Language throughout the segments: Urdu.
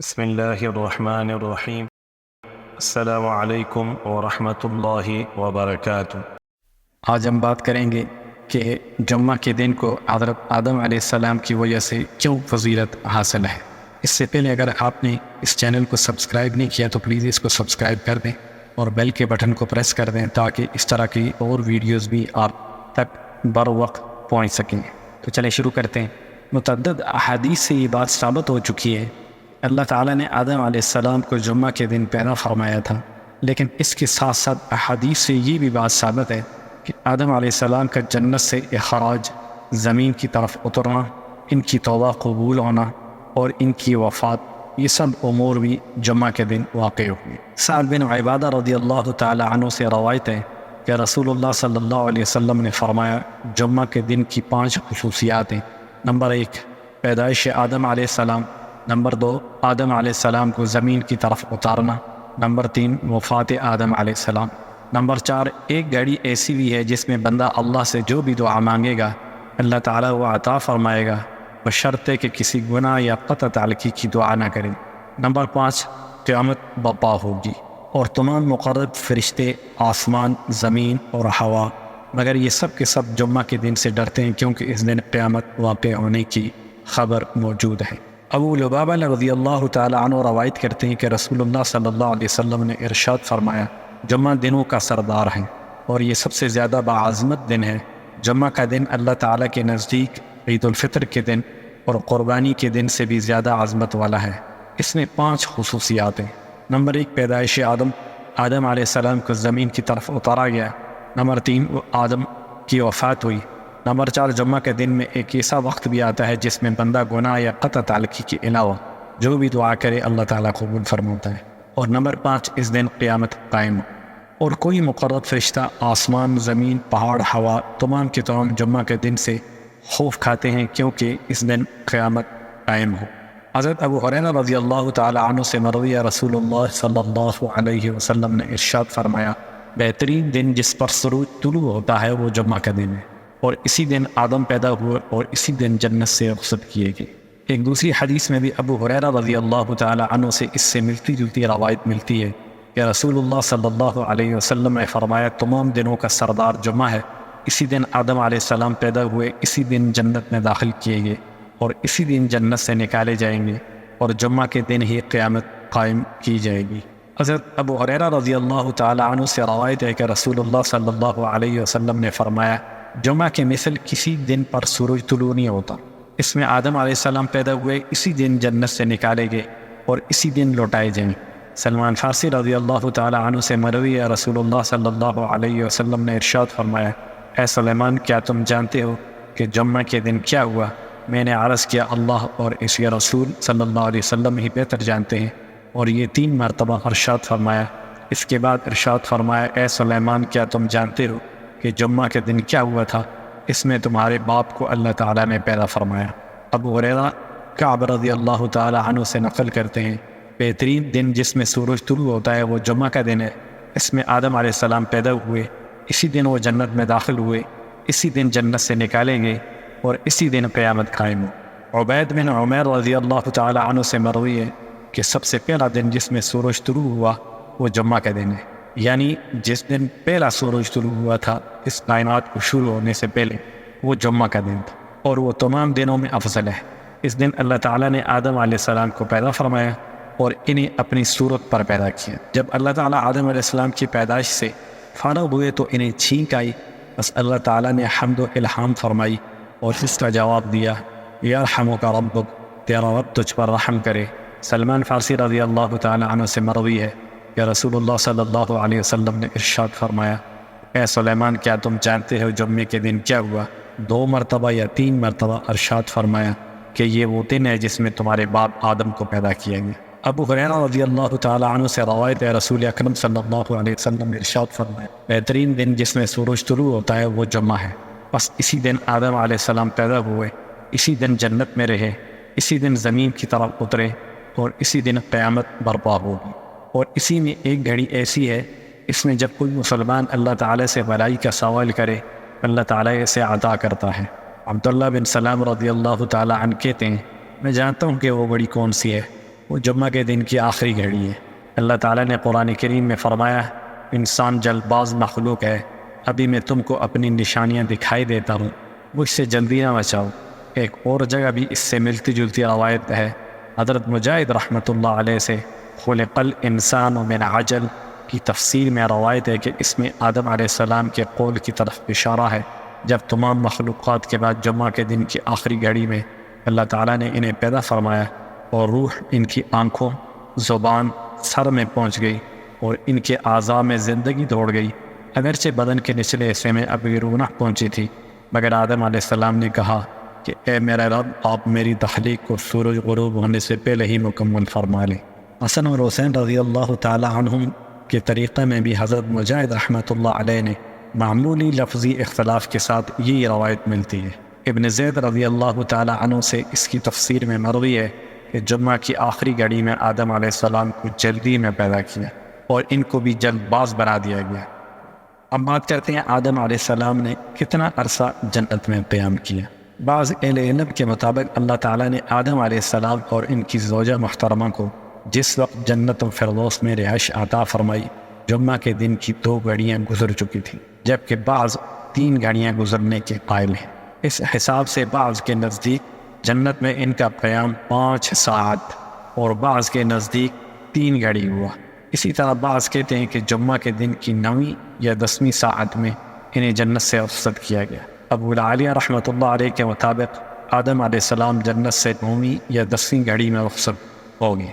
بسم اللہ الرحمن الرحیم۔ السلام علیکم ورحمۃ اللہ وبرکاتہ۔ آج ہم بات کریں گے کہ جمعہ کے دن کو حضرت آدم علیہ السلام کی وجہ سے کیوں فضیلت حاصل ہے۔ اس سے پہلے اگر آپ نے اس چینل کو سبسکرائب نہیں کیا تو پلیز اس کو سبسکرائب کر دیں اور بیل کے بٹن کو پریس کر دیں تاکہ اس طرح کی اور ویڈیوز بھی آپ تک بر وقت پہنچ سکیں۔ تو چلیں شروع کرتے ہیں۔ متعدد احادیث سے یہ بات ثابت ہو چکی ہے، اللہ تعالیٰ نے آدم علیہ السلام کو جمعہ کے دن پیدا فرمایا تھا، لیکن اس کے ساتھ ساتھ احادیث سے یہ بھی بات ثابت ہے کہ آدم علیہ السلام کا جنت سے اخراج، زمین کی طرف اترنا، ان کی توبہ قبول ہونا اور ان کی وفات، یہ سب امور بھی جمعہ کے دن واقع ہوئے۔ سعد بن عبادہ رضی اللہ تعالی عنہ سے روایت ہے کہ رسول اللہ صلی اللہ علیہ وسلم نے فرمایا، جمعہ کے دن کی 5 خصوصیات ہیں۔ نمبر 1، پیدائش آدم علیہ السلام۔ نمبر 2، آدم علیہ السلام کو زمین کی طرف اتارنا۔ نمبر 3، وفات آدم علیہ السلام۔ نمبر 4، ایک گھڑی ایسی بھی ہے جس میں بندہ اللہ سے جو بھی دعا مانگے گا اللہ تعالیٰ وہ عطا فرمائے گا، بشرطے کہ کسی گناہ یا قطع تعلقی کی دعا نہ کرے۔ نمبر 5، قیامت برپا ہوگی اور تمام مقرب فرشتے، آسمان، زمین اور ہوا، مگر یہ سب کے سب جمعہ کے دن سے ڈرتے ہیں کیونکہ اس دن قیامت واقع ہونے کی خبر موجود ہے۔ ابو لبابہ رضی اللہ تعالی عنہ روایت کرتے ہیں کہ رسول اللہ صلی اللہ علیہ وسلم نے ارشاد فرمایا، جمعہ دنوں کا سردار ہے اور یہ سب سے زیادہ باعظمت دن ہے۔ جمعہ کا دن اللہ تعالیٰ کے نزدیک عید الفطر کے دن اور قربانی کے دن سے بھی زیادہ عظمت والا ہے۔ اس میں 5 خصوصیات ہیں۔ نمبر 1، پیدائش آدم علیہ السلام کو زمین کی طرف اتارا گیا۔ نمبر 3، آدم کی وفات ہوئی۔ نمبر 4، جمعہ کے دن میں ایک ایسا وقت بھی آتا ہے جس میں بندہ گناہ یا قطع تعلقی کے علاوہ جو بھی دعا کرے اللہ تعالیٰ قبول فرماتا ہے۔ اور نمبر 5، اس دن قیامت قائم ہو اور کوئی مقرب فرشتہ، آسمان، زمین، پہاڑ، ہوا، تمام کے تمام جمعہ کے دن سے خوف کھاتے ہیں کیونکہ اس دن قیامت قائم ہو۔ حضرت ابو ہریرہ رضی اللہ تعالی عنہ سے مروی رسول اللہ صلی اللہ علیہ وسلم نے ارشاد فرمایا، بہترین دن جس پر سورج طلوع ہوتا ہے وہ جمعہ کا دن ہے، اور اسی دن آدم پیدا ہوئے اور اسی دن جنت سے رخصت کیے گئے۔ ایک دوسری حدیث میں بھی ابو ہریرہ رضی اللہ تعالی عنہ سے اس سے ملتی جلتی روایت ملتی ہے کہ رسول اللہ صلی اللہ علیہ وسلم نے فرمایا، تمام دنوں کا سردار جمعہ ہے، اسی دن آدم علیہ السلام پیدا ہوئے، اسی دن جنت میں داخل کیے گئے اور اسی دن جنت سے نکالے جائیں گے، اور جمعہ کے دن ہی قیامت قائم کی جائے گی۔ حضرت ابو ہریرہ رضی اللہ تعالی عنہ سے روایت ہے کہ رسول اللہ صلی اللہ علیہ وسلم نے فرمایا، جمعہ کے مثل کسی دن پر سورج طلوع نہیں ہوتا، اس میں آدم علیہ السلام پیدا ہوئے، اسی دن جنت سے نکالے گئے اور اسی دن لوٹائے جائیں۔ سلمان فارسی رضی اللہ تعالی عنہ سے مروی ہے، رسول اللہ صلی اللہ علیہ وسلم نے ارشاد فرمایا، اے سلیمان، کیا تم جانتے ہو کہ جمعہ کے دن کیا ہوا؟ میں نے عرض کیا، اللہ اور اس کے رسول صلی اللہ علیہ وسلم ہی بہتر جانتے ہیں، اور یہ 3 مرتبہ ارشاد فرمایا۔ اس کے بعد ارشاد فرمایا، اے سلیمان، کیا تم جانتے ہو کہ جمعہ کے دن کیا ہوا تھا؟ اس میں تمہارے باپ کو اللہ تعالیٰ نے پیدا فرمایا۔ ابو ہریرہ کعب رضی اللہ تعالی عنہ سے نقل کرتے ہیں، بہترین دن جس میں سورج طلوع ہوتا ہے وہ جمعہ کا دن ہے، اس میں آدم علیہ السلام پیدا ہوئے، اسی دن وہ جنت میں داخل ہوئے، اسی دن جنت سے نکالے گئے اور اسی دن قیامت قائم ہو۔ عبید بن عمیر رضی اللہ تعالی عنہ سے مروی ہے کہ سب سے پہلا دن جس میں سورج طلوع ہوا وہ جمعہ کا دن ہے، یعنی جس دن پہلا سورج طلوع ہوا تھا اس کائنات کو شروع ہونے سے پہلے، وہ جمعہ کا دن تھا، اور وہ تمام دنوں میں افضل ہے۔ اس دن اللہ تعالیٰ نے آدم علیہ السلام کو پیدا فرمایا اور انہیں اپنی صورت پر پیدا کیا۔ جب اللہ تعالیٰ آدم علیہ السلام کی پیدائش سے فارغ ہوئے تو انہیں چھینک آئی، بس اللہ تعالیٰ نے حمد و الہام فرمائی اور اس کا جواب دیا، یرحمک ربک، تیرا رب تجھ پر رحم کرے۔ سلمان فارسی رضی اللہ تعالیٰ عنہ سے مروی ہے کہ رسول اللہ صلی اللہ علیہ وسلم نے ارشاد فرمایا، اے سلیمان، کیا تم جانتے ہو جمعے کے دن کیا ہوا؟ 2 مرتبہ یا 3 مرتبہ ارشاد فرمایا کہ یہ وہ دن ہے جس میں تمہارے باپ آدم کو پیدا کیا گیا۔ ابو ہریرہ رضی اللہ تعالی عنہ سے روایت ہے، رسول اکرم صلی اللہ علیہ وسلم نے ارشاد فرمایا، بہترین دن جس میں سورج طلوع ہوتا ہے وہ جمعہ ہے، بس اسی دن آدم علیہ السلام پیدا ہوئے، اسی دن جنت میں رہے، اسی دن زمین کی طرف اترے اور اسی دن قیامت برپا ہوگی۔ اور اسی میں ایک گھڑی ایسی ہے، اس میں جب کوئی مسلمان اللہ تعالیٰ سے بھلائی کا سوال کرے اللہ تعالیٰ اسے عطا کرتا ہے۔ عبداللہ بن سلام رضی اللہ تعالیٰ عنہ کہتے ہیں، میں جانتا ہوں کہ وہ گھڑی کون سی ہے، وہ جمعہ کے دن کی آخری گھڑی ہے۔ اللہ تعالیٰ نے قرآن کریم میں فرمایا انسان جلد باز مخلوق ہے، ابھی میں تم کو اپنی نشانیاں دکھائی دیتا ہوں، مجھ سے جلدی نہ بچاؤ۔ ایک اور جگہ بھی اس سے ملتی جلتی روایت ہے، حضرت مجاہد رحمۃ اللہ علیہ سے خلق الانسان من عجل کی تفسیر میں روایت ہے کہ اس میں آدم علیہ السلام کے قول کی طرف اشارہ ہے، جب تمام مخلوقات کے بعد جمعہ کے دن کی آخری گھڑی میں اللہ تعالیٰ نے انہیں پیدا فرمایا اور روح ان کی آنکھوں، زبان، سر میں پہنچ گئی اور ان کے اعضاء میں زندگی دوڑ گئی۔ اگرچہ بدن کے نچلے حصے میں ابھی روح نہ پہنچی تھی، مگر آدم علیہ السلام نے کہا کہ اے میرا رب، آپ میری تخلیق کو سورج غروب ہونے سے پہلے ہی مکمل فرما لیں۔ حسن اور حسین رضی اللہ تعالی عنہم کے طریقے میں بھی حضرت مجاہد رحمۃ اللہ علیہ نے معمولی لفظی اختلاف کے ساتھ یہی روایت ملتی ہے۔ ابن زید رضی اللہ تعالی عنہ سے اس کی تفسیر میں مروی ہے کہ جمعہ کی آخری گھڑی میں آدم علیہ السلام کو جلدی میں پیدا کیا اور ان کو بھی جلد باز بنا دیا گیا۔ اب بات کرتے ہیں آدم علیہ السلام نے کتنا عرصہ جنت میں قیام کیا۔ بعض اہل علم کے مطابق اللہ تعالیٰ نے آدم علیہ السلام اور ان کی زوجہ محترمہ کو جس وقت جنت الفردوس میں رہائش عطا فرمائی، جمعہ کے دن کی 2 گھڑیاں گزر چکی تھیں، جبکہ بعض 3 گھڑیاں گزرنے کے قائل ہیں۔ اس حساب سے بعض کے نزدیک جنت میں ان کا قیام 5 ساعت اور بعض کے نزدیک 3 گھڑی ہوا۔ اسی طرح بعض کہتے ہیں کہ جمعہ کے دن کی 9ویں یا 10ویں ساعت میں انہیں جنت سے رخصت کیا گیا۔ ابو العالیہ رحمۃ اللہ علیہ کے مطابق آدم علیہ السلام جنت سے 9ویں یا 10ویں گھڑی میں رخصت ہو گئے۔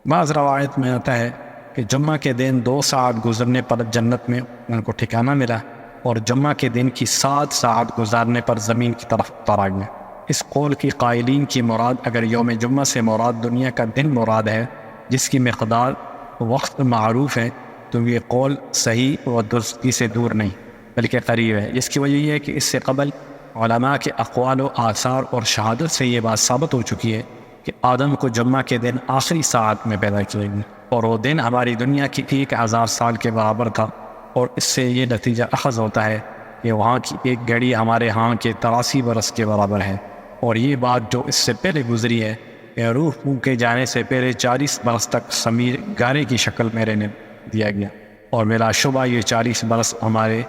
بعض روایت میں آتا ہے کہ جمعہ کے دن 2 ساعت گزرنے پر جنت میں ان کو ٹھکانہ ملا اور جمعہ کے دن کی 7 ساعت گزارنے پر زمین کی طرف اتارا گیا۔ اس قول کی قائلین کی مراد اگر یوم جمعہ سے مراد دنیا کا دن مراد ہے جس کی مقدار وقت معروف ہے، تو یہ قول صحیح و درستی سے دور نہیں بلکہ قریب ہے۔ اس کی وجہ یہ ہے کہ اس سے قبل علماء کے اقوال و آثار اور شہادت سے یہ بات ثابت ہو چکی ہے کہ آدم کو جمعہ کے دن آخری ساعت میں پیدا کیا گیا اور وہ دن ہماری دنیا کی 1000 سال کے برابر تھا، اور اس سے یہ نتیجہ اخذ ہوتا ہے کہ وہاں کی 1 گھڑی ہمارے ہاں کے 83 برس کے برابر ہے۔ اور یہ بات جو اس سے پہلے گزری ہے کہ روح پھونکے جانے سے پہلے 40 برس تک خمیر گارے کی شکل میں رہنے دیا گیا، اور بلا شبہ یہ 40 برس ہمارے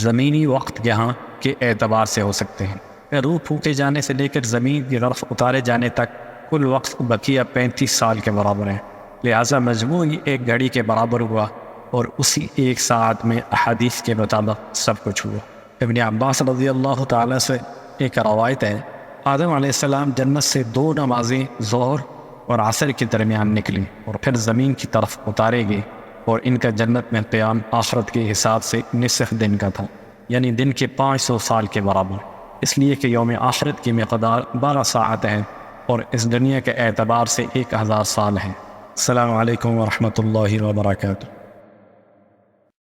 زمینی وقت یہاں کے اعتبار سے ہو سکتے ہیں۔ روح پھونکے جانے سے لے کر زمین کی طرف اتارے جانے تک کل وقت بقیہ 35 سال کے برابر ہے، لہٰذا مجموعی 1 گھڑی کے برابر ہوا، اور اسی 1 ساعت میں احادیث کے مطابق سب کچھ ہوا۔ ابن عباس رضی اللہ تعالیٰ سے ایک روایت ہے، آدم علیہ السلام جنت سے 2 نمازیں ظہر اور عصر کے درمیان نکلی اور پھر زمین کی طرف اتارے گئے، اور ان کا جنت میں قیام آخرت کے حساب سے نصف دن کا تھا، یعنی دن کے 500 سال کے برابر، اس لیے کہ یوم آخرت کی مقدار 12 ساعت ہے اور اس دنیا کے اعتبار سے 1000 سال ہے۔ السلام علیکم ورحمۃ اللہ وبرکاتہ۔